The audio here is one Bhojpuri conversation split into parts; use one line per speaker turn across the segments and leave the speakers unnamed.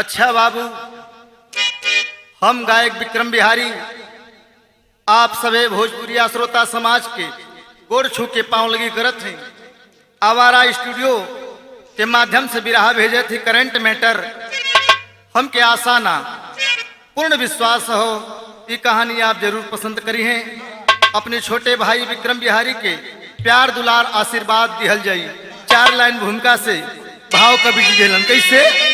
अच्छा बाबू, हम गायक विक्रम बिहारी आप सभी भोजपुरिया श्रोता समाज के गोड़ छू के पांव लगी करत हैं। आवारा स्टूडियो के माध्यम से बिरहा भेजे थे करंट मैटर। हमके आशा ना पूर्ण विश्वास हो ये कहानी आप जरूर पसंद करी हैं। अपने छोटे भाई विक्रम बिहारी के प्यार दुलार आशीर्वाद दिहल जाई। 4 लाइन भूमिका से भाव कवि जी दिलन कैसे।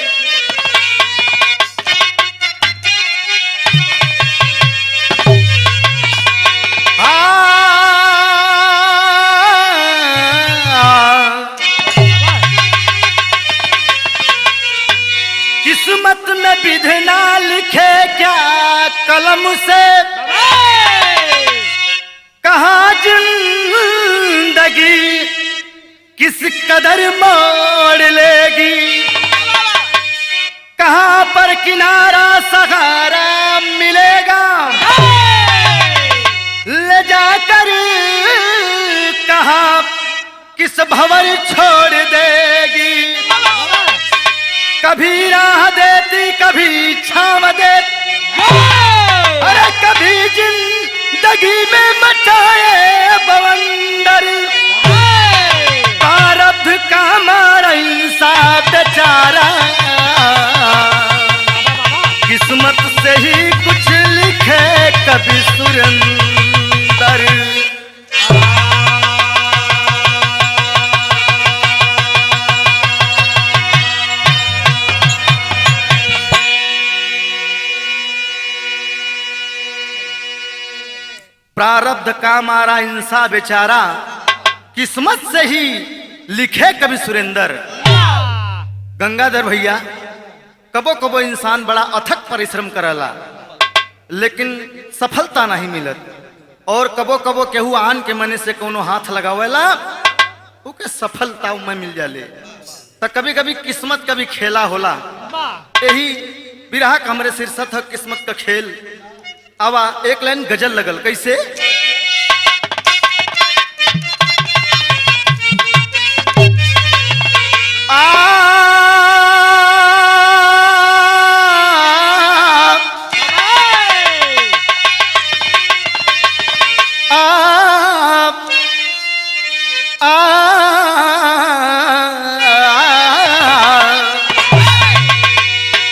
किस्मत में विधना लिखे क्या कलम से, कहाँ जिंदगी किस कदर मोड़ लेगी, कहाँ पर किनारा सहारा मिलेगा, ले जाकर कहाँ किस भंवर छोड़ देगी। कभी राह देती कभी छाव देती, अरे कभी जिंदगी में मचाए बवंडर। प्रारब्ध का मारा इंसान बेचारा, किस्मत से ही कुछ लिखे कभी सुरेंदर। प्रारब्ध का मारा इंसान बेचारा, किस्मत से ही लिखे कभी सुरेंदर। गंगाधर भैया, कबो कबो इंसान बड़ा अथक परिश्रम करला लेकिन सफलता नहीं मिलत, और कबो कबो केहू आन के मने से कोनो हाथ लगावेला ओके सफलता में मिल जाले। तो कभी कभी किस्मत का भी खेला होला। यही बिरहा का हमरे शीर्षक है किस्मत का खेल। आवा एक लाइन गजल लगल कैसे।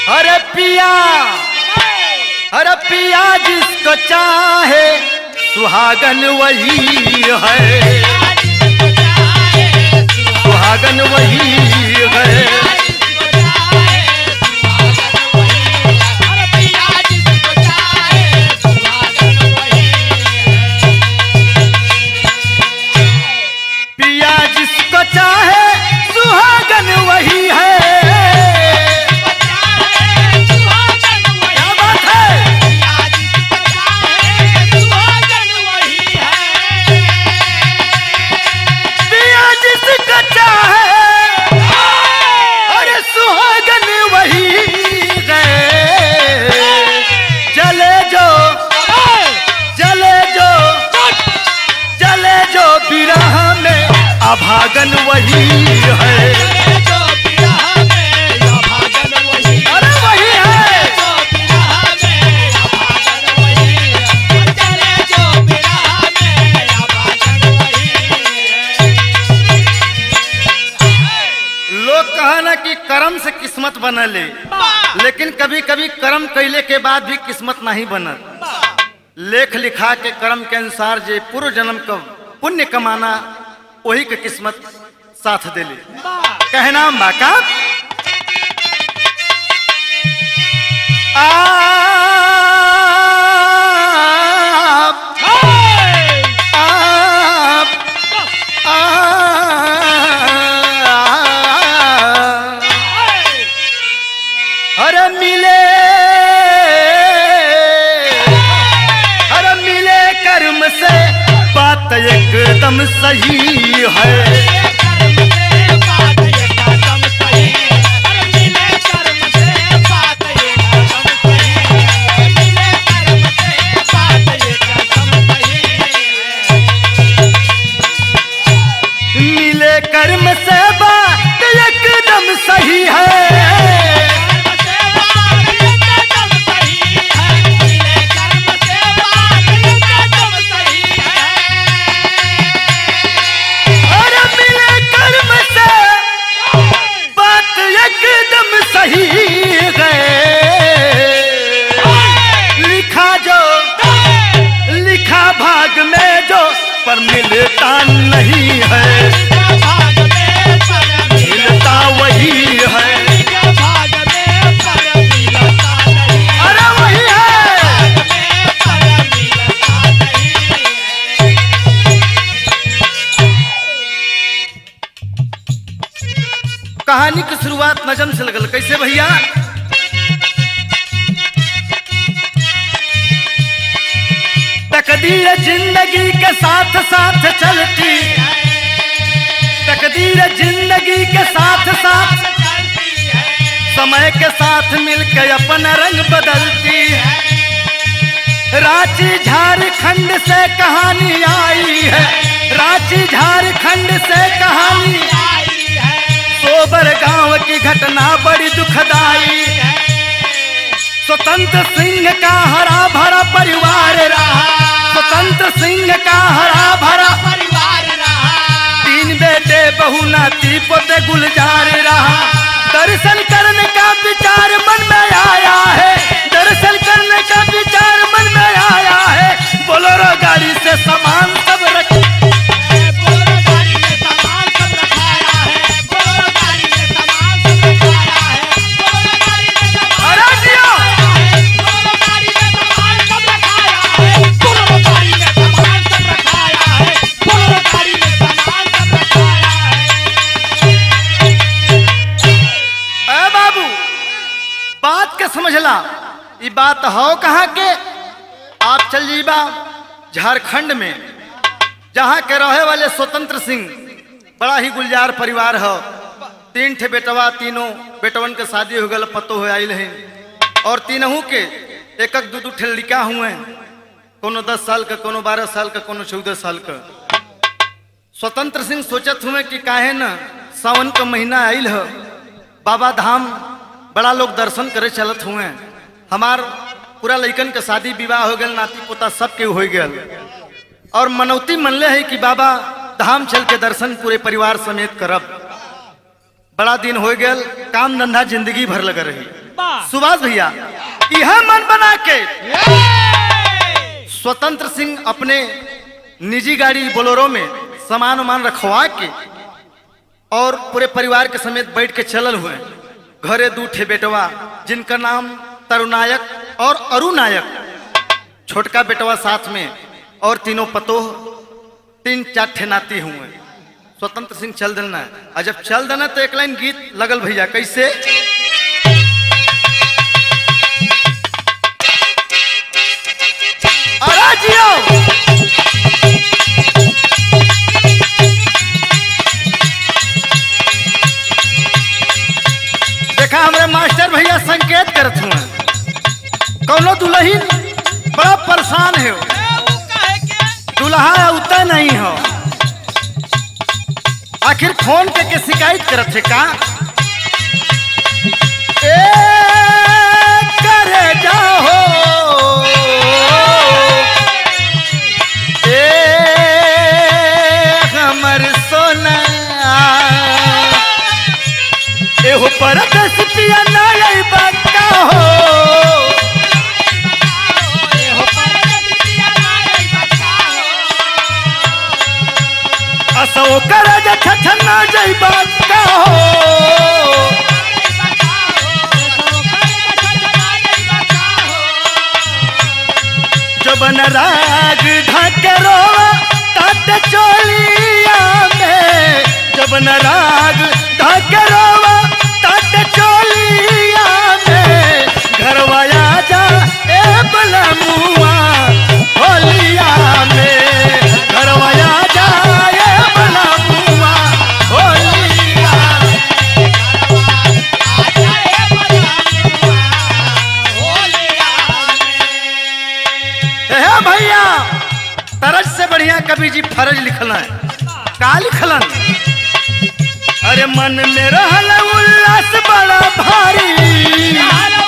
अरे पिया, अरे पिया जिसको चाहे सुहागन वही है, सुहागन वही है। पिया जिसको चाहे सुहागन वही है। अभागन वही है, अरे वही है। लोग कहना कि कर्म से किस्मत बनले, लेकिन कभी कभी कर्म कैले के बाद भी किस्मत नहीं बनल। लेख लिखा के कर्म के अनुसार जे पूर्व जन्म का पुण्य कमाना वही के किस्मत साथ देले। कहना बाका अरे मिले कर्म से बात एकदम सही है। मिले कर्म से बात एकदम सही है। पर मिलता नहीं है, मिलता वही है, अरे वही है। कहानी की शुरुआत नजम से लगल, कैसे भैया? तकदीर जिंदगी के साथ साथ चलती, तकदीर जिंदगी के साथ साथ समय के साथ मिलकर अपना रंग बदलती। रांची झारखंड से कहानी आई है, रांची झारखंड से कहानी, सोबर गांव की घटना बड़ी दुखदाई। स्वतंत्र सिंह का हरा भरा परिवार रहा, स्वतंत्र सिंह का हरा भरा परिवार रहा, 3 बेटे बहू नाती पोते गुलजार रहा। दर्शन करने का विचार मन में आया है, दर्शन करने का विचार मन में आया है। बोलेरो गाड़ी से सामान सब रख, समझला ये बात हो कहाँ के? आप चल जीबा झारखंड में, जहाँ के रहे वाले स्वतंत्र सिंह बड़ा ही गुलजार परिवार हो। 3 ठे बेटवा, तीनों बेटवन के शादी हो गल, पतो हो आइल है, और तीनों के 1-1, 2-2 ठे लड़का हुए, कोनो 10 साल का, कोनो 12 साल का, कोनो 14 साल का। स्वतंत्र सिंह सोचत हुए कि काहे न सावन का महीना आइल हो, बाबा धाम बड़ा लोग दर्शन करे चलत हुए, हमार पूरा लइकन के शादी विवाह हो गए, नाती पोता सबके हो गए, और मनौती मनले है कि बाबा धाम चल के दर्शन पूरे परिवार समेत करब। बड़ा दिन हो गए, काम धंधा जिंदगी भर लगा रही। सुभाष भैया यह मन बना के स्वतंत्र सिंह अपने निजी गाड़ी बोलेरो में सामान वामान रखवा के और पूरे परिवार के समेत बैठ के चलल हुए। घरे 2 ठे बेटवा, जिनका नाम तरुनायक और अरुनायक, छोटका बेटवा साथ में, और तीनों पतोह, 3-4 ठे नाती हुए। स्वतंत्र सिंह चल देना, और जब चल देना तो एक लाइन गीत लगल भैया, कैसे? अरे जियो देखा, हमारे मास्टर भैया संकेत करत हुए, कौनो दुल्हन बड़ा परेशान है, दुल्हा उतना नहीं हो, आखिर फोन के शिकायत करत है का? ए करे जाओ, ए हमर सोना, एहो परदेस पिया ना आई बक्का हो, एहो परदेस पिया ना आई बक्का हो, असो कर जा छछना जाई बक्का हो, जबन राग ढाकरो तात चोलिया में, जबन राग ढाकरो चोलिया में, घरवाया जा ए बलमुआ होलिया में, घरवाया जा ए बलमुआ होलिया में। भैया तरज से बढ़िया कवि जी फरज लिखल है, का लिखलन? अरे मन में रहल उल्लास बड़ा भारी,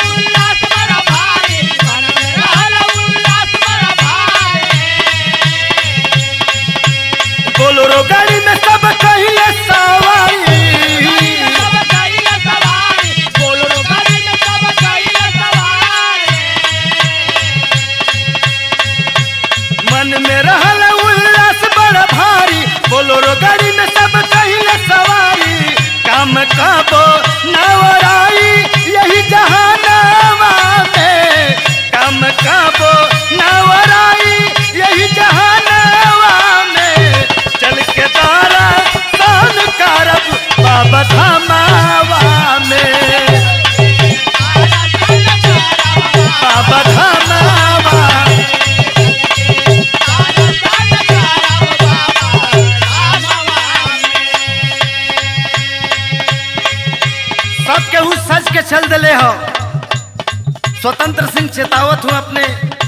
उल्लास बड़ा भारी, मन में रहल उल्लास बड़ा भारी, बोलेरो गाड़ी में सब कहिए सवारी, सब कहिए सवारी, बोलेरो गाड़ी में सब कहिए सवारी, मन में रहल उल्लास बड़ा कबो नवराई यही जहानावा में, कम कबो नवराई यही जहानावा में, चल के तारा सान करब बाबा धामावा में, बाबा धामावा। सब केहू सच के चल दिले हो। स्वतंत्र सिंह चेतावत हूँ अपने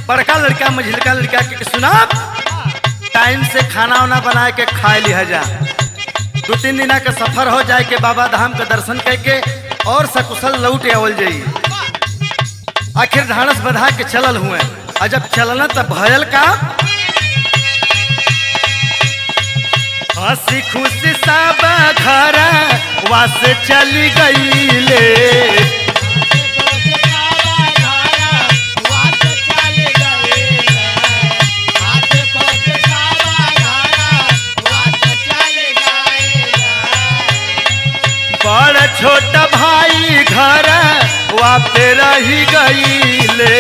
बड़का लड़का मझिलका लड़का के सुना, टाइम से खाना वाना बना के खा लिया जा, 2-3 दिन का सफर हो जाए के बाबा धाम के दर्शन करके और सकुशल लौट आवल जाई। आखिर ढाड़स बधा के चलल हुए, और जब चलना तब भयल का हंसी खुशी सब घर वास चली गईले, बड़ छोटा भाई घर वापे रही गईले,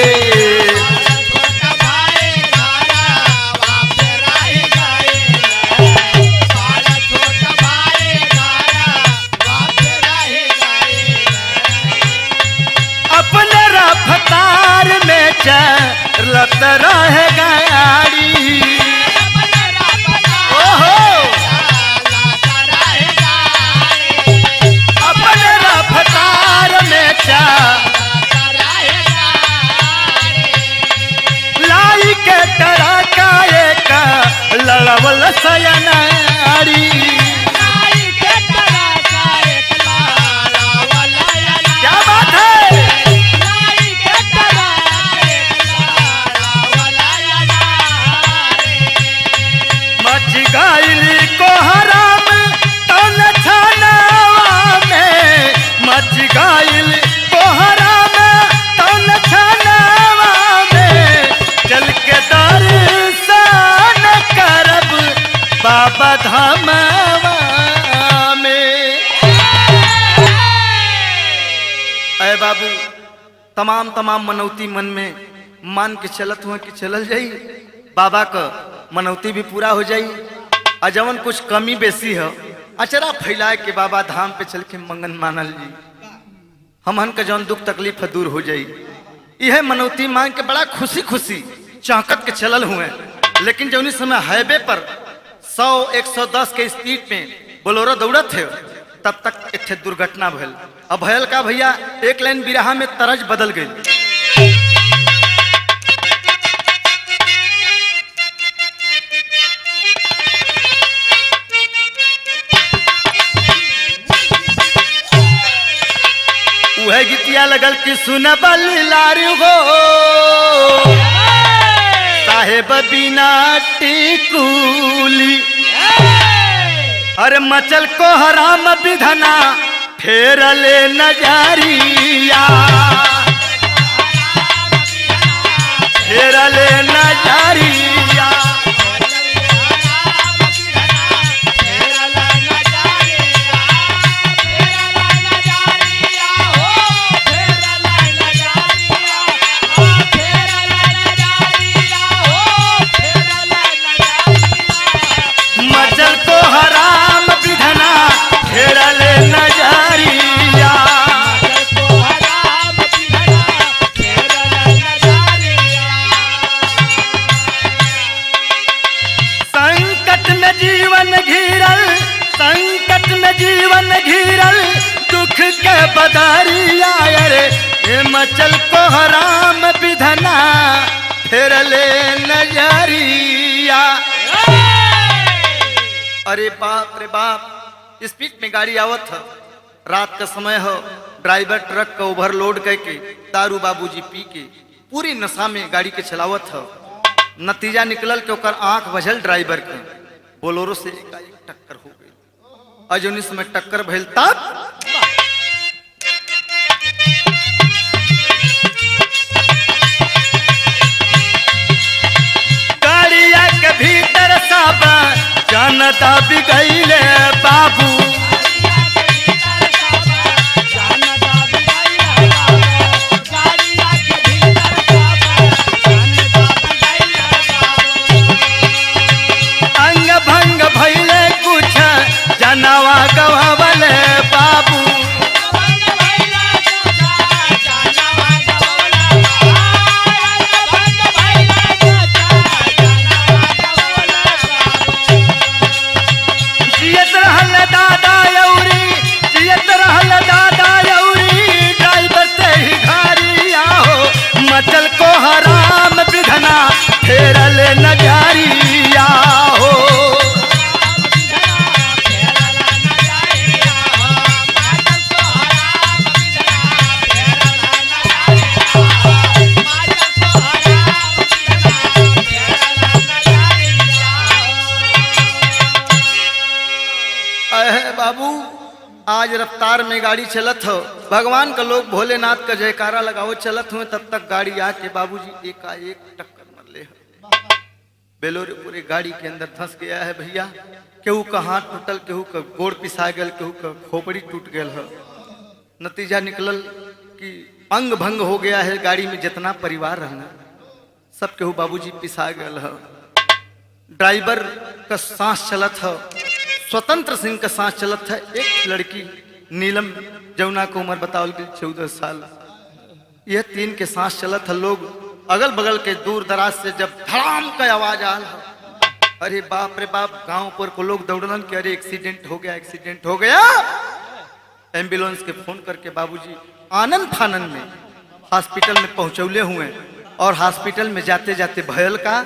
अपने रफ्तार में चलत रहे गाड़ी, ओहो अपने रफ्तार में लाई के टरका एक लड़वल सयनारी, क्या बात है। मच गइल को हराम तन छनावा में, मच गइल को हराम तन छनावा में, चल के दर्शन करब बाबा धामावा में। अय बाबू तमाम मनौती मन में मान के चलत हुआ कि चलल जाई, बाबा का मनौती भी पूरा हो जाई, और जवन कुछ कमी बेसी हो अचरा फैलाए के बाबा धाम पे चल के मंगन मानल जी, हमहन का जौन दुख तकलीफ दूर हो जाई। यह मनौती मांग के बड़ा खुशी खुशी चौंकत के चलल हुए, लेकिन जौनी समय हाईवे पर 100-110 के स्पीड में बोलोरो दौड़त थे, तब तक एक दुर्घटना भयल। अब भयल का भैया, एक लाइन बिरहा में तरज बदल गई। वह गीतिया लगल कि सुन बल्लारी हो साहेब बिना टिकुली, अरे मचल को हराम विधना फेर ले नजरिया, फेर ले नजरिया, मचल को हराम विधना फेर ले नजरिया, संकट में जीवन घिरल, संकट में जीवन घिरल, दुख के बदरिया, रे मचल को हराम विधना फेर ले नजरिया। अरे बाप रे बाप, स्पीड में गाड़ी आवत है, रात का समय हो, ड्राइवर ट्रक का ओवरलोड करके दारू बाबूजी पी के पूरी नशा में गाड़ी के चलावत है। नतीजा निकलल के ओकर आंख बझल ड्राइवर के, बोलोरो से एकाएक टक्कर हो गई। अजोनी समय टक्कर भइल तब गाड़िया के भीतर सब जनता बिगैले बाबू, जनवा गवावल बाबू। जियत रहल दादा यौरी, जियत रहल दादा यौरी, ड्राइवर से ही घारिया हो, मचल को हराम विधना फेरल नजरिया हो। बाबू आज रफ्तार में गाड़ी चलत हो, भगवान का लोग भोलेनाथ का जयकारा लगाओ चलत हुए, तब तक गाड़ी आके बाबूजी एकाएक टक्कर मर ले। बेलोरे पूरे गाड़ी के अंदर धंस गया है भैया। केहू का हाथ टूटल, केहू का गोड़ पिसा गल, केहू का खोपड़ी टूट गल है। नतीजा निकलल कि अंग भंग हो गया है। गाड़ी में जितना परिवार रहना सब केहू बाबूजी पिसा गल है। ड्राइवर का सांस चलत है, स्वतंत्र सिंह का सांस चलत है। एक लड़की नीलम जमुना को उम्र बतावल गई 14 साल, यह तीन के सांस चलत है। लोग अगल बगल के दूर दराज से जब धड़ाम का आवाज आल, अरे बाप रे बाप, गांव पर को लोग दौड़लन कि अरे एक्सीडेंट हो गया, एक्सीडेंट हो गया। एम्बुलेंस के फोन करके बाबूजी आनंद फानंद में हॉस्पिटल में पहुंचौले हुए, और हॉस्पिटल में जाते जाते भयल का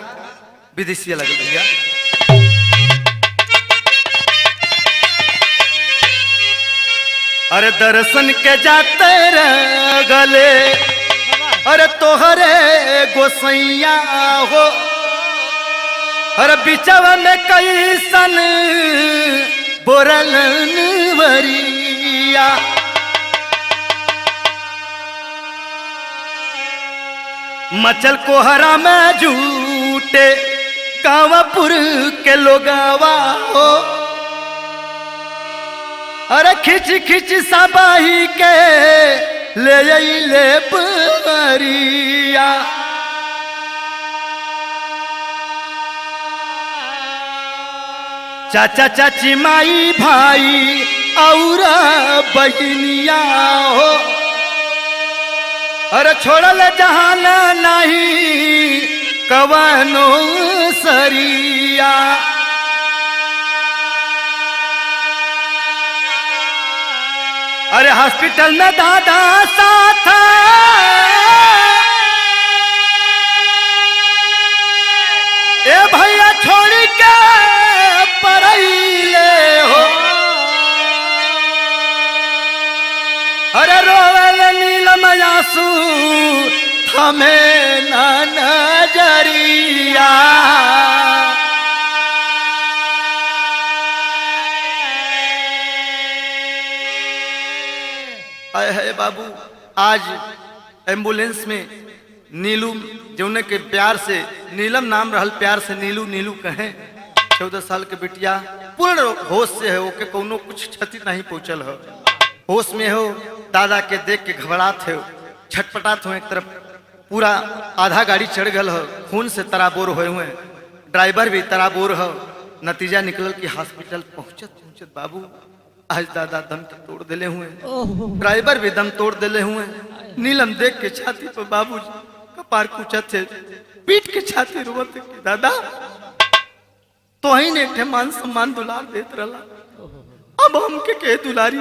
विदेशी लग भैया। अरे दर्शन के जाते रह गले, अरे तोहरे गोसैया हो, अरे बिचवा में कैसन बोरलन वरिया। मचल कोहरा में झूठे कावापुर के लोगावा हो, अरे खिच खिच सबाही के ले बरिया। चाचा चाची माई भाई और बहनिया हो, अरे छोड़ल जहान नहीं कवनो सरिया। अरे हॉस्पिटल में दादा साथ, ए भैया छोड़ के परैले हो, अरे रोवल नीलम आंसू थमे ना नजरिया। आए है बाबू, आज एम्बुलेंस में नीलू जौने के प्यार से नीलम नाम रहल, प्यार से नीलू नीलू कहें, 14 साल के बिटिया पूर्ण होश से है, ओके कोनो कुछ क्षति नहीं पहुंचल हो, होश में हो। दादा के देख के घबरात है, छटपटात हो। एक तरफ पूरा आधा गाड़ी चढ़ गल हो, खून से तराबोर हुए हुए, ड्राइवर भी तराबोर हो। नतीजा निकलल कि हॉस्पिटल पहुंचत पहुंचत बाबू आज दादा दम के तोड़ दिले हुए, ड्राइवर भी दम तोड़ दिले हुए। नीलम देख के छाती पर बाबू कपार कुचत थे, पीट के छाती रोवत कि दादा तो ही ने मान सम्मान दुलार देत रहा, अब हम के दुलारी।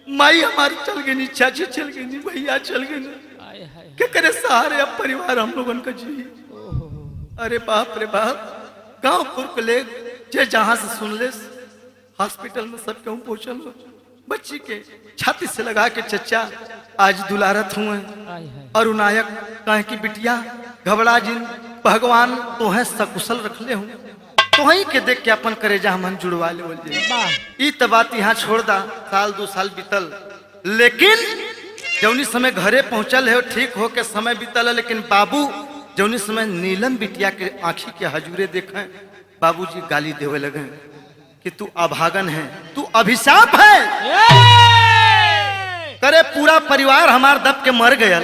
माई हमारी चल गई, चाची चल गई, भैया चल गए, के करे सहारे अब परिवार हम लोगन का जी। अरे बाप रे बाप, गांव पुर के ले जे जहां से सुन ले हॉस्पिटल में सब क्यों पहुंचल, बच्ची के छाती से लगा के चचा आज दुलारत हुए। और नायक कहे की बिटिया घबरा जिन, भगवान तो है सकुशल रख ले हूँ, तो वहीं के देख के अपन करे जा मन जुड़वा ले बोल। ई तो बात यहाँ छोड़ दा, साल 2 साल बीतल, लेकिन जौनी समय घरे पहुंचल है ठीक हो के समय बीतल है। लेकिन बाबू जौनी समय नीलम बिटिया के आंखी के हजूरे देखे, बाबूजी गाली देवे लगे कि तू अभागन है, तू अभिशाप है। करे पूरा परिवार हमार दब के मर गयल,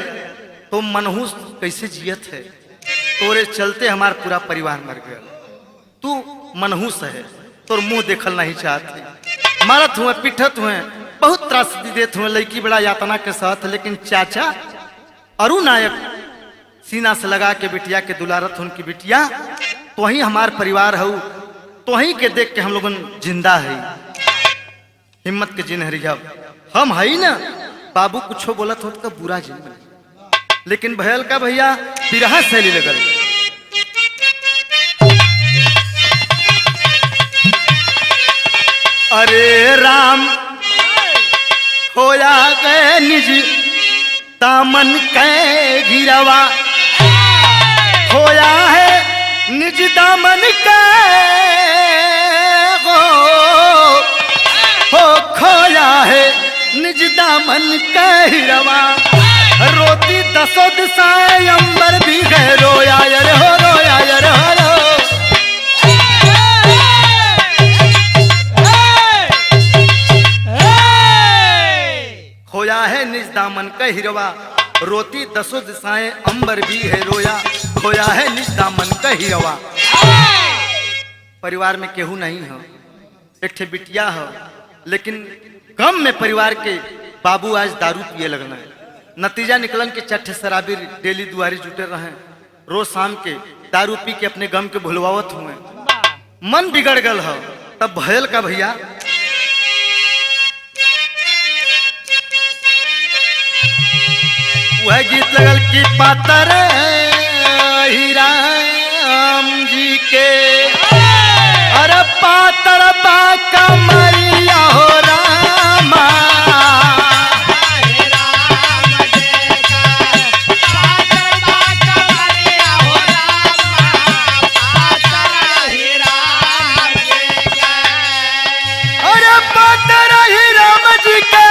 तो मनहूस कैसे जियत है, तोरे चलते हमार पूरा परिवार मर गया, तू मनहूस है, तोर मुंह देखल नहीं चाहती। मारत हुए, पिटत हुए, बहुत त्रासदी देते हुए, लड़की बड़ा यातना के साथ। लेकिन चाचा अरु नायक सीना से लगा के बिटिया के दुलारत, उनकी बिटिया तो ही हमार परिवार है, तो ही के देख के हम लोगन जिंदा है, हिम्मत के जिन हरिया हम है ना। बाबू कुछ बोलत हो तो बुरा जिन, लेकिन भयल का भैया बिरहा शैली लगल। अरे राम होया गए निज दामन के गिरवा, होया है निज दामन के हो खोया है निज दामन के हिरवा। रोती दसो दिशाएं अंबर भी गए, रोया यर हो, रोया यर हो। खोया है निज दामन का हिरवा, रोती दसो दिशाएं अंबर भी है रोया। खोया है निज दामन का हिरवा। परिवार में केहू नहीं हो, एक ठे बिटिया हो, लेकिन गम में परिवार के बाबू आज दारू पिए लगना है। नतीजा निकलन के चट्ठे शराबी डेली दुआरी जुटे रहे, रोज शाम के दारू पी के अपने गम के भुलवावत हुए, मन बिगड़ गल हो। तब भयल का भैया वह गीत लगल की पातर राम जी के, अरे पातर बा कमरिया हो रामा। अरे पातर ही राम जी के,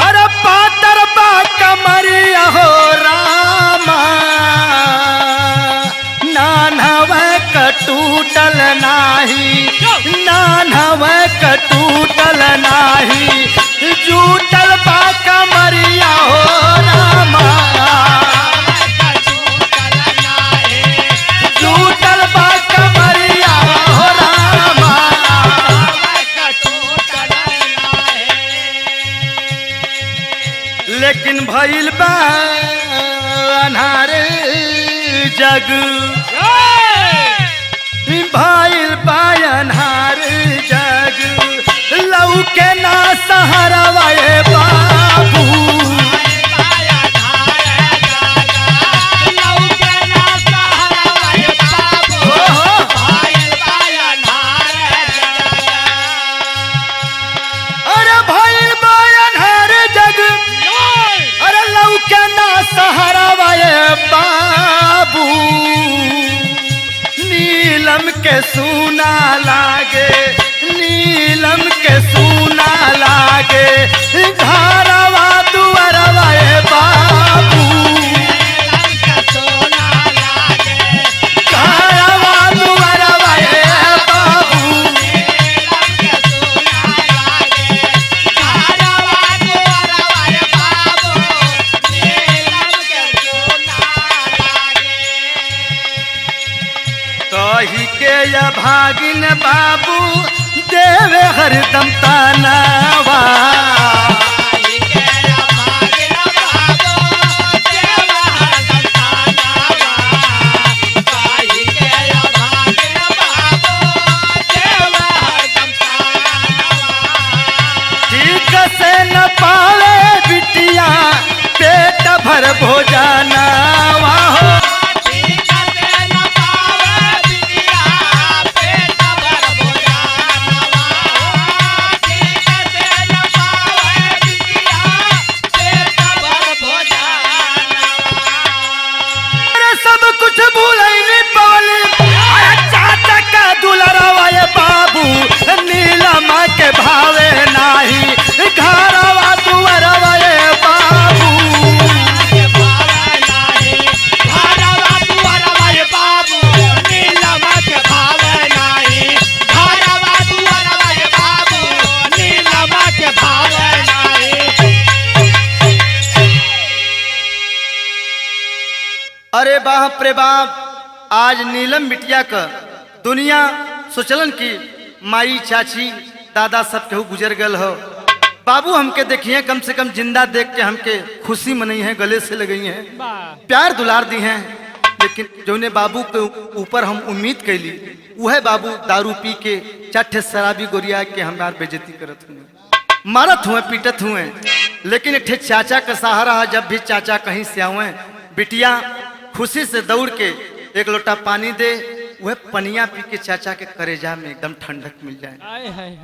अरे पातर बा कमरिया हो रामा। नानव कटूटल नाही, नानव कटूटल नाही, जूटल बा कमरिया हो रामा। जूटल बा कमरिया हो रामा। लेकिन भइल बा अन्हार जग, भइल बा अन्हार जग, लौके ना सहरवा ए बाबू। अरे भइल बा अन्हार जग, अरे लौके ना सहरवा ए बाबू। नीलम के सूना लागे, नीलम के सूना लागे, धारवा दुअरवा ए बाबू। धारवा दुअरवा ए बाबू। कही के या भागिन बाबू देवे हरदम तानावा। ठीक से न पावे बिटिया पेट भर भोजनावा हो। सब कुछ भूलैली पवली, अरे चाचा का दुलरवा ए बाबू। नीलमा के भावे नाही, घरवा दुअरवा ए बाबू। अरे बाप रे बाप, आज नीलम बिटिया का दुनिया सोचलन की माई चाची दादा सब केहू गुजर गल हो। बाबू हमके देखिए, कम से कम जिंदा देख के हमके खुशी मनई है, गले से लगई है, प्यार दुलार दी हैं। लेकिन जौने बाबू के ऊपर हम उम्मीद कैली, वह बाबू दारू पी के चट्ठे शराबी गोरिया के हमार बेइज्जती करत हुए, मारत हुए, पीटत हुए। लेकिन एक चाचा का सहारा है, जब भी चाचा कहीं से आवे, बिटिया खुशी से दौड़ के एक लोटा पानी दे, वह पनिया पी के चाचा के करेजा में एकदम ठंडक मिल जाए।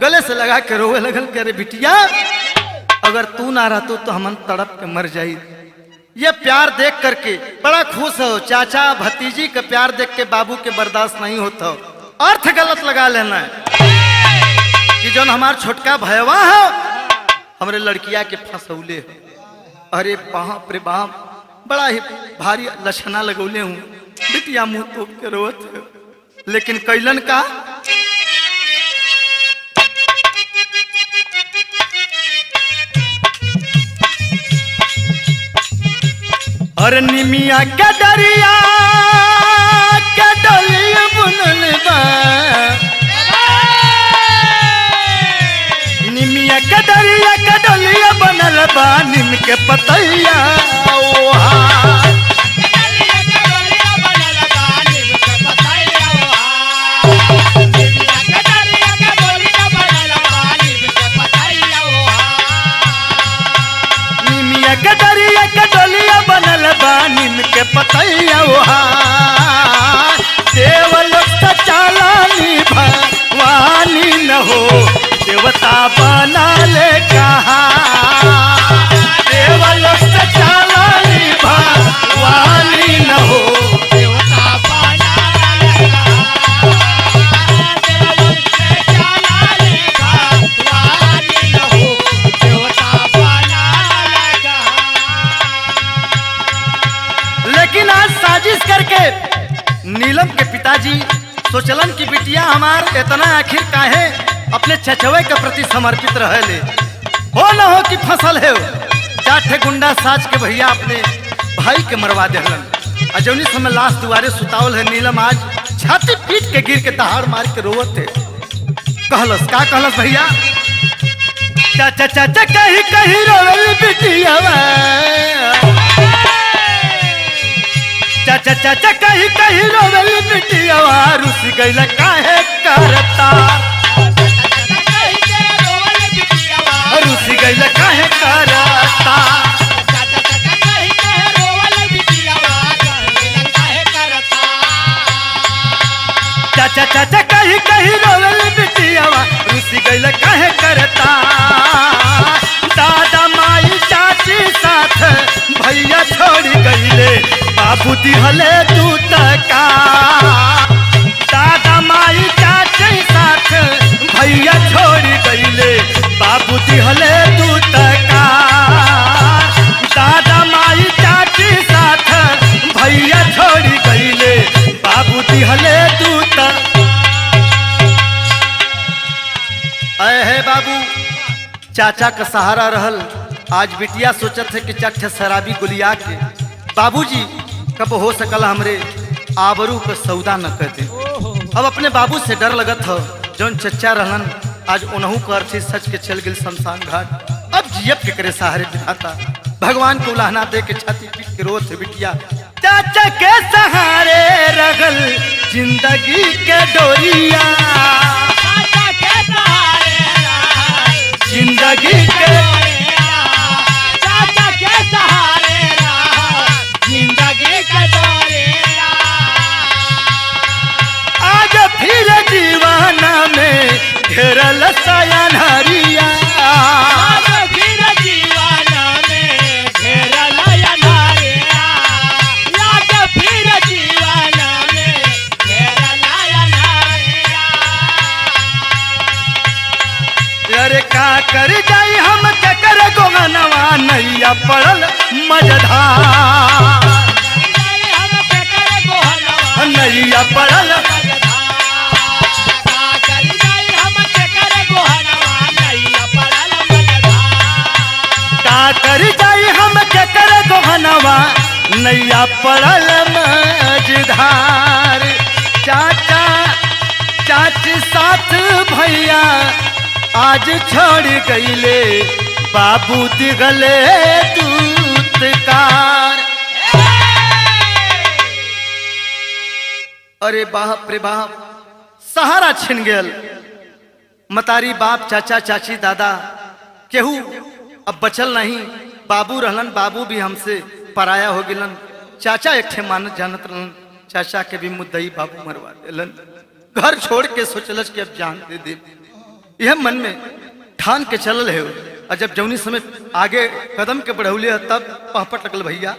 गले से लगा के रोवे लगल, करे बिटिया अगर तू ना रहतो तो हमन तड़प के मर जाई। ये प्यार देख करके बड़ा खुश हो। चाचा भतीजी का प्यार देख के बाबू के बर्दाश्त नहीं होता। अर्थ गलत लगा लेना है कि जो हमार छोटका भयवा हो हमरे लड़किया के फसौले हो। अरे बाप रे बाप, बड़ा ही भारी लक्षणा लगौले हूँ। बिटिया मुंह तोप के रोत है, लेकिन कैलन का अरे निमिया के दरिया के डलिया बुनल बा, निमिया के दरिया के डलिया बनल बा, निम के पतैया निम के पतैया देवलोक चालानी भवानी न हो, देवता बना ले कहा। देवलोक चालानी भवानी न हो, देवता बना ले कहा। देवलोक चालानी भवानी न हो, देवता बना ले कहा। लेकिन आज साजिश करके नीलम के पिताजी सोचलन की बिटिया हमार इतना आखिर काहे अपने चचवे के प्रति समर्पित रहे। हो न हो कि फसल है, जाठे गुंडा साज के भैया अपने भाई के मरवा देहलन। अजौनी समय लाश दुआरे सुतावल है। नीलम आज छाती पीट के गिर के दहाड़ मार के रोवत है। कहलस का कहलस भैया, चाचा चाचा कहीं कहीं रोवल बिटिया, चाचा चाचा कहीं कहीं रोवल बिटिया, रुस गइल काहे करता, रुस गइल काहे करता। चाचा चाचा कहीं कहीं रोवल बिटिया, रुस गइल काहे करता। दादा माई चाची साथ भैया छोड़ गइले, बाबू दिहले दूत का। दादा माई चाची साथ भैया छोड़ गइले, बाबू दिहले दूत का। दादा माई चाची साथ भैया छोड़ गइले, बाबू दिहले दूत। अहे बाबू चाचा का सहारा रहल। आज बिटिया सोचत है कि चट्ठे शराबी गुलिया के बाबूजी कब हो सकल हमरे आबरू का सौदा न कर दे। अब अपने बाबू से डर लगत हो, जौन चच्चा रहलन आज उनहू का अर्थी सच के चल गिल शमशान घाट। अब जियब के करे सहारे दिखाता, भगवान को उलाहना दे के छाती पीट के रोत है बिटिया। चाचा के सहारे रगल जिंदगी के डोरिया, चाचा के सहारे जिंदगी के, चाचा के सहारे जिंदगी के डोरिया। आज फिर जीवन में घेरल सयन हरिया, आज फिर जीवन में घेरल अनहरिया, आज फिर जीवन में घेरल अनहरिया। अरे का कर जाई हम कर गोगनवा, नैया पड़ल मजधार, नैया पड़ल कर जाई हम के कर गोहनवा, नैया पड़ल मझधार। चाचा चाची साथ भैया आज छोड़ गईले बाबू दिगले दूतकार। अरे बाप रे बाप, सहारा छिन गेल। मतारी बाप चाचा चाची दादा केहू अब बचल नहीं। बाबू रहलन, बाबू भी हमसे पराया हो गिलन। चाचा एक ठे मानत जानत रहलन, चाचा के भी मुद्दई बाबू मरवा देलन। घर छोड़ के सोचलस कि अब जान दे दे। यह मन में ठान के चलल है। और जब जौनी समय आगे कदम के बढ़ौले है, तब पहपट लगल भैया।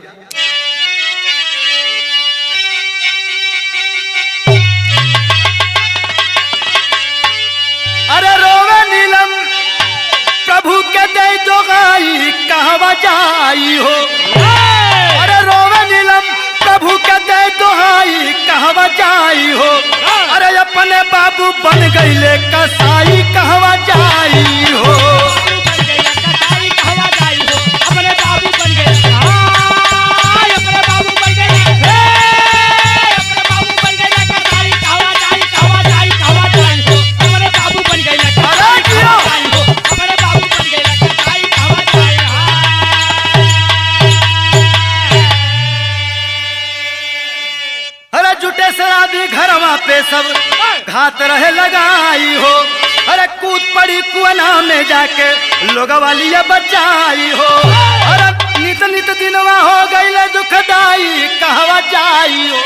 अरे रोवे नीलम प्रभु के दे दो गाई कहवा जाई हो। अरे रोवे नीलम प्रभु के दे दो गाई कहवा जाई हो। अरे अपने बाबू बन गईले कसाई कहवा जाई हो। जुटे शराबी घरवा पे सब घात रहे लगाई हो। अरे कूद पड़ी कुआना में जाके लोगवा लिए बचाई हो। अरे नित नित दिनवा हो गईले दुखदाई कहवा जाई हो।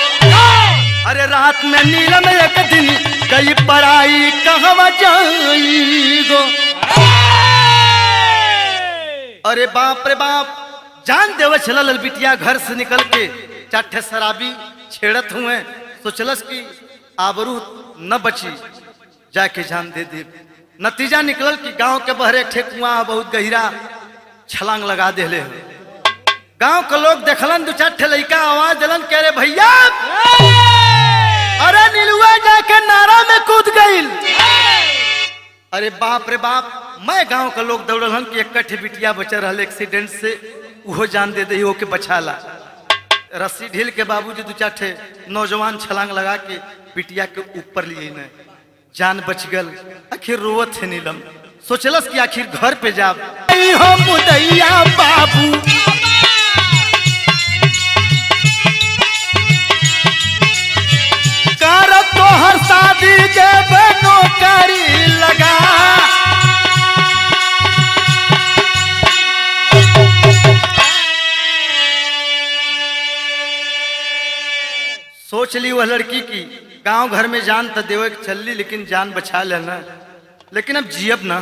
अरे रात में नीलम एक दिन गई पराई कहवा जाई गो। अरे बाप रे बाप, जान देव चलल बिटिया घर से निकल के। चाठे शराबी छेड़त हुए, सोचलस कि आबरू न बची, जाके जान दे दे। नतीजा निकलल कि गांव के बहरे ठे कुआं बहुत गहिरा, छलांग लगा देले। गांव के लोग देखलन, दो चार ठे लइका आवाज दिलन कह रे भैया। अरे नीलुआ जाके नारा में कूद गईल। अरे बाप रे बाप, मैं गांव के लोग दौड़लन कि एक ठे बिटिया बचा रहल एक्सीडेंट से, वो जान दे दे के बचाला। रस्सी ढील के बाबूजी दो चार ठे नौजवान छलांग लगा के बिटिया के ऊपर लिए न, जान बच गल। आखिर रोवत है नीलम, सोचलस कि आखिर घर पे जाब। हो मुदैया बाबू कर तोहर शादी जब नौकरी लगा। सोच ली वह लड़की की, गांव घर में जान तो देवे चलली, लेकिन जान बचा लेना। लेकिन अब जियब ना।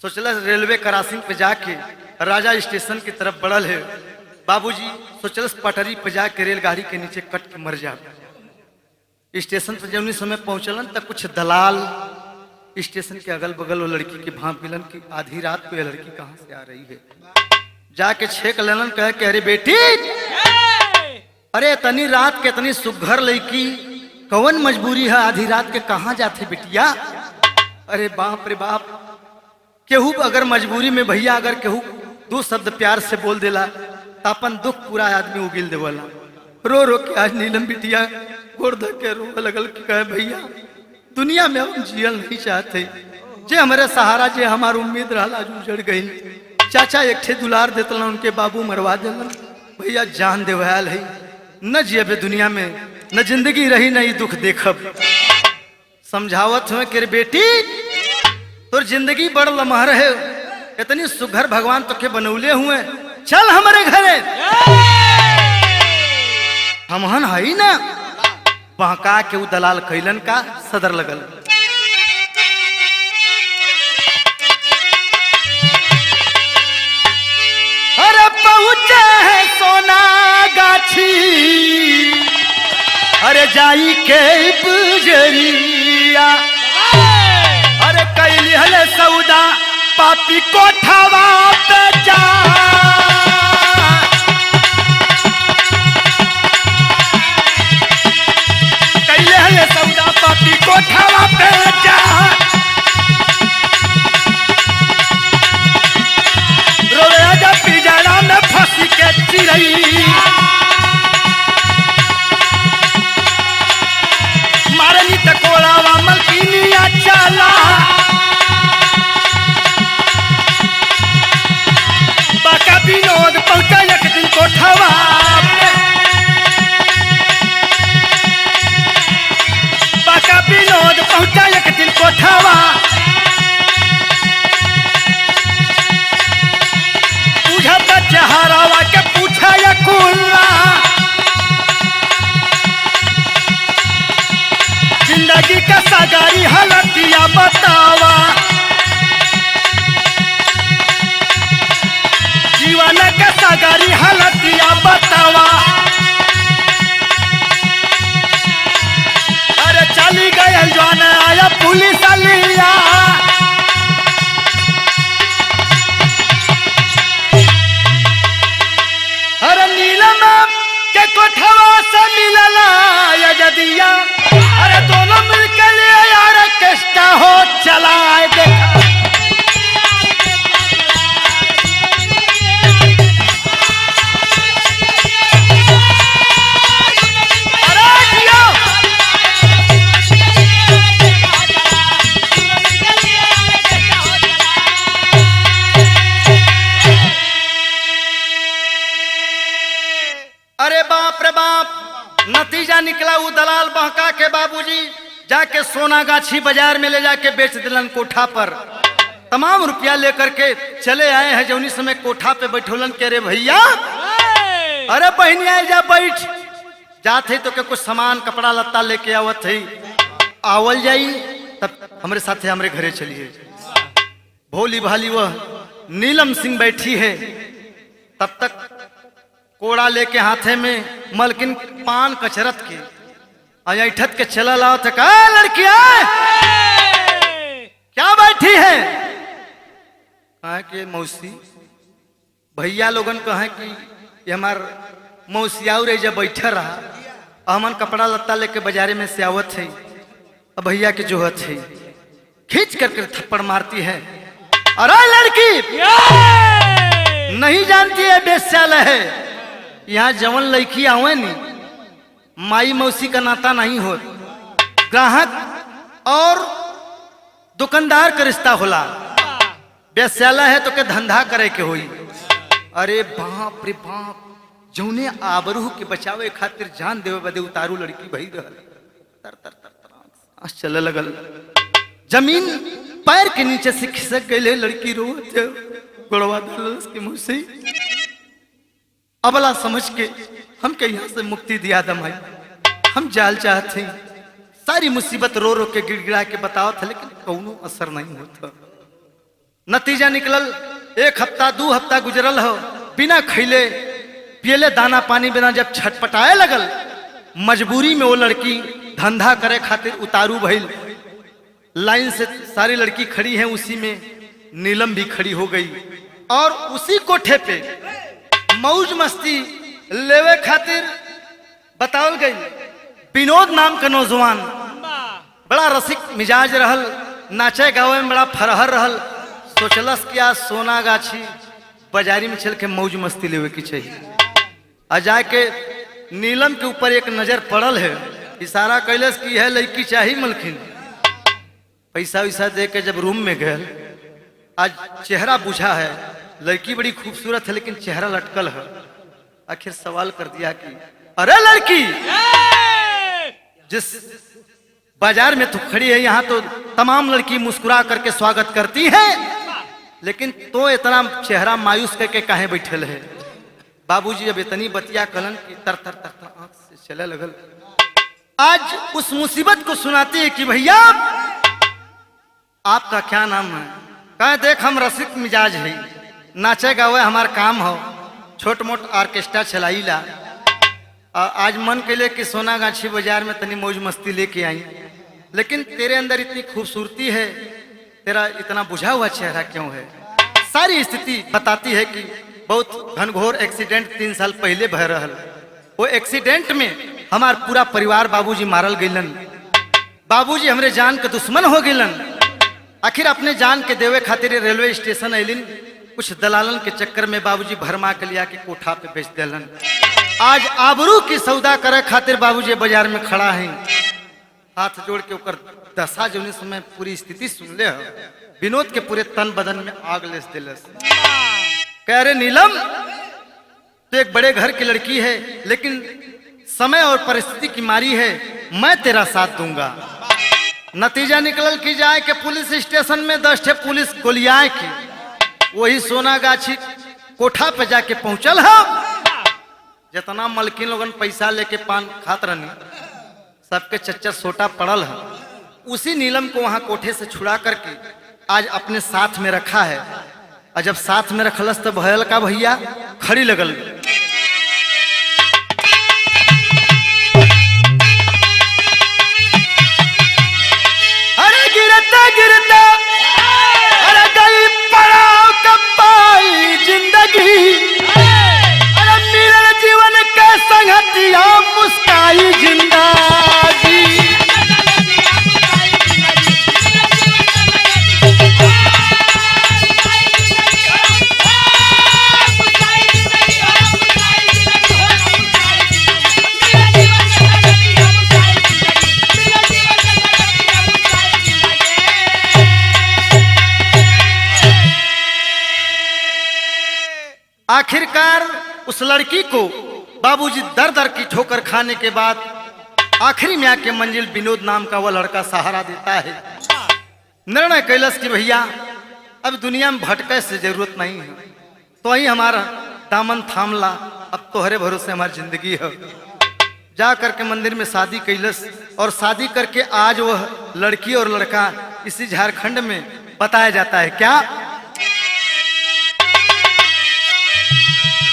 सोचला रेलवे क्रॉसिंग पे जाके राजा स्टेशन की तरफ बढ़ल है। बाबूजी सोचलस पटरी पे जाके रेलगाड़ी के नीचे कट के मर जा। स्टेशन पर जब समय पहुंचलन तक कुछ दलाल स्टेशन के अगल बगल वो लड़की के भाप मिलन की आधी रात को ये लड़की कहाँ से आ रही है। जाके छेक लेलन, कहे कि अरे बेटी, अरे इतनी रात के इतनी सुघर लड़की, कौन मजबूरी है आधी रात के कहाँ जाते बिटिया। अरे बाप रे बाप, केहू अगर मजबूरी में भैया अगर केहू दो शब्द प्यार से बोल देला तो अपन दुख पूरा आदमी उगिल देवला। रो रो के आज नीलम बिटिया गोड़ धर के रो लगल कि कहे भैया दुनिया में हम जियल नहीं चाहते, जे हमारे सहारा जे हमार उम्मीद रहा आज उजड़ गई। चाचा एक ठे दुलार देतलन, उनके बाबू मरवा दिलन। भैया जान देवल है, न जियबे दुनिया में, न जिंदगी रही न ही दुख देखब। समझावत हुए कि बेटी तोर जिंदगी बड़ लमहर है, इतनी सुघर भगवान तो के बनौले हुए, चल हमारे घरे। हमहन हई ना बहका के उ दलाल कैलन का सदर लगल। अरे पहुंचे है सोना गाछी, अरे जाई के पुजरिया। अरे कैली हले सौदा पापी कोठावा पे जा। कैले हले सौदा पापी कोठावा पे जा। रोवे आजा पिजड़ा में फंसी के चिरई। मारनी तकोड़ावा मलकिनिया चला। सगरी हलतिया बतावा, जीवन के सगरी हलतिया बतावा। अरे चली गए जौन आया पुलिस लिया, अरे नीलम के कोठवा से मिलला यजदिया। अरे दोनों मिलके लिए यार किस्ता हो चलाए देखा। अरे बाप रे बाप, नतीजा निकला वो दलाल बहका के बाबूजी जाके सोनागाछी बाजार में ले जाके बेच दिलन कोठा पर। तमाम रुपया लेकर के चले आए हैं जौनी समय कोठा पे बैठोलन के। अरे भैया, अरे बहनिया जा बैठ जाते तो के कुछ सामान कपड़ा लत्ता लेके आवत है, आवल जाई तब हमारे साथ हमारे घरे चलिए। भोली भाली वह नीलम सिंह बैठी है, तब तक कोड़ा लेके हाथे में मलकिन पान कचरत के ऐठत के चला लाओ थे। का लड़कियां क्या बैठी है? कहा कि मौसी भैया लोगन कहा कि ये हमार मौसियाऊ रे जब बैठा रहा, हमन कपड़ा लत्ता लेके बाजारे में से आवत है, अब भैया के जोहत है, खींच करके थप्पड़ मारती है। अरे लड़की नहीं जानती है बेश्यालय है, यहाँ जवन लड़की आवे नी माई मौसी का नाता नहीं हो, ग्राहक और दुकानदार का रिश्ता होला। बेश्यालय है तो के धंधा करे के होई। अरे बाप रे बाप, जौने आबरू के बचावे खातिर जान देवे बदे उतारू लड़की भई रहल। तर तर तर तर आंस चले लगल, जमीन पैर के नीचे से खिसक गई। लड़की रोत गोड़वा दल के मुंह से अबला समझ के हमके यहाँ से मुक्ति दिया दमाई, हम जाल चाहते हैं। सारी मुसीबत रो रो के गिड़गिड़ा के बताओ था, लेकिन कौनो असर नहीं होता। नतीजा निकलल, 1 हफ्ता 2 हफ्ता गुजरल हो, बिना खैले पियले दाना पानी बिना जब छटपटाए लगल, मजबूरी में वो लड़की धंधा करे खातिर उतारू भइल। लाइन से सारी लड़की खड़ी है, उसी में नीलम भी खड़ी हो गई और उसी कोठे पे मौज मस्ती लेवे खातिर बतावल गई। विनोद नाम का नौजवान बड़ा रसिक मिजाज रहल, नाचे गावे में बड़ा फरहर रहल। सोचलस कि आज सोनागाछी बाजारी में चल के मौज मस्ती लेवे की चाहिए। आ जाके नीलम के ऊपर एक नजर पड़ल है, इशारा कैलस कि यह लड़की चाहिए मलखिन। पैसा वैसा दे के जब रूम में गए, आज चेहरा बुझा है, लड़की बड़ी खूबसूरत है लेकिन चेहरा लटकल है। आखिर सवाल कर दिया कि अरे लड़की, जिस बाजार में तू खड़ी है यहाँ तो तमाम लड़की मुस्कुरा करके स्वागत करती है, लेकिन तो इतना चेहरा मायूस करके काहे बैठल है? बाबूजी जब इतनी बतिया कलन की तर तर तर तर आंख से चले लगल। आज उस मुसीबत को सुनाती है कि भैया आपका क्या नाम है? कहे देख हम रसिक मिजाज है, नाचे गावे हमार काम हो, छोट मोट ऑर्केस्ट्रा चलाईला। आज मन के लिए कि सोनागाछी बाजार में तनी मौज मस्ती लेके आई, लेकिन तेरे अंदर इतनी खूबसूरती है, तेरा इतना बुझा हुआ चेहरा क्यों है? सारी स्थिति बताती है कि बहुत घनघोर एक्सीडेंट 3 साल पहले भय रहल। वो एक्सीडेंट में हमार पूरा परिवार बाबूजी मारल गईलन। बाबूजी हमरे जान के दुश्मन हो गईलन। आखिर अपने जान के देवे खातिर रेलवे स्टेशन अलिन, कुछ दलालन के चक्कर में बाबूजी भरमा के लिया के कोठा पे बेच दिलन। आज आबरू की सौदा करे खातिर बाबूजी बाजार में खड़ा है, हाथ जोड़ के ऊपर दशा जो समय पूरी स्थिति सुन ले। विनोद के पूरे तन बदन में आग लेस दिलस। कह रहे नीलम तो एक बड़े घर की लड़की है, लेकिन समय और परिस्थिति की मारी है, मैं तेरा साथ दूंगा। नतीजा निकलल की जाए कि पुलिस स्टेशन में 10 ठे पुलिस गोलियां की वही सोनागाछी कोठा पे जाके पहुंचल है। जितना मलकिन लोगन पैसा लेके पान खात रहनी, सबके चच्चा सोटा पड़ल है। उसी नीलम को वहां कोठे से छुड़ा करके आज अपने साथ में रखा है। और जब साथ में रखलस तो भयल का भैया खड़ी लगल। अरे गिरता गिरता अरे गई पड़ाव कपाई जिंदगी, अरे मिलन जीवन के संगतिया मुस्काई जिंदगी। आखिरकार उस लड़की को बाबूजी दर दर की ठोकर खाने के बाद आखिरी में आके मंजिल विनोद नाम का वह लड़का सहारा देता है। निर्णय कैलस कि भैया अब दुनिया में भटके से जरूरत नहीं है, तो ही हमारा दामन थाम ला, अब तोहरे भरोसे हमारी जिंदगी है। जा करके मंदिर में शादी कैलस और शादी करके आज वह लड़की और लड़का इसी झारखंड में बताया जाता है। क्या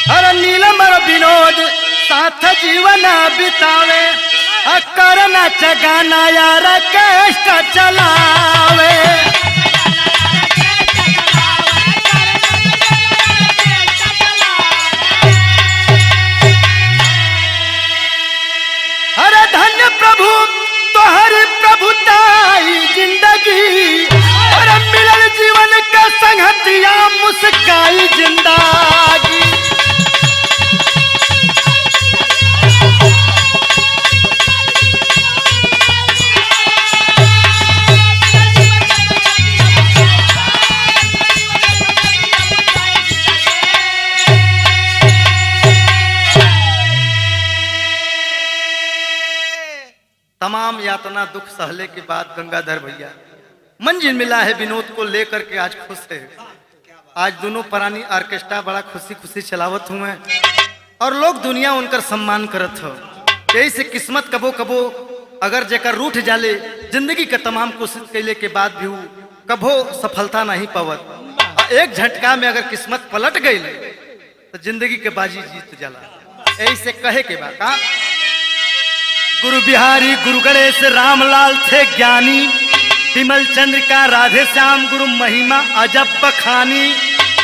अरे नीलम और विनोद साथ जीवन बितावे, करना चगाना यार कष्ट चलावे। अरे धन्य प्रभु तोहरी प्रभुताई जिंदगी, अरे मिलल जीवन का संगतिया मुस्काई जिंदगी। तमाम यातना दुख सहले के बाद गंगाधर भैया मंजिल मिला है विनोद को लेकर के आज खुश है। आज दोनों प्राणी ऑर्केस्ट्रा बड़ा खुशी खुशी चलावत हुए और लोग दुनिया उनकर सम्मान करत हो। यही से किस्मत कबो कबो अगर जेकर रूठ जाले जिंदगी के तमाम कोशिश कैले के बाद भी वो कबो सफलता नहीं पावत। एक झटका में अगर किस्मत पलट गई तो जिंदगी के बाजी जीत जाला। यही से कहे के बाद गुरु बिहारी गुरु गणेश रामलाल थे ज्ञानी, विमल चंद्रिका राधे श्याम गुरु महिमा अजब बखानी।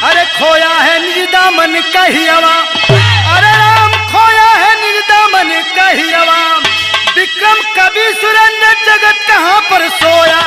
अरे खोया है निज दामन कही अवा, अरे राम खोया है निज दामन कही अवा। विक्रम कवि सुरेंद्र जगत कहाँ पर सोया,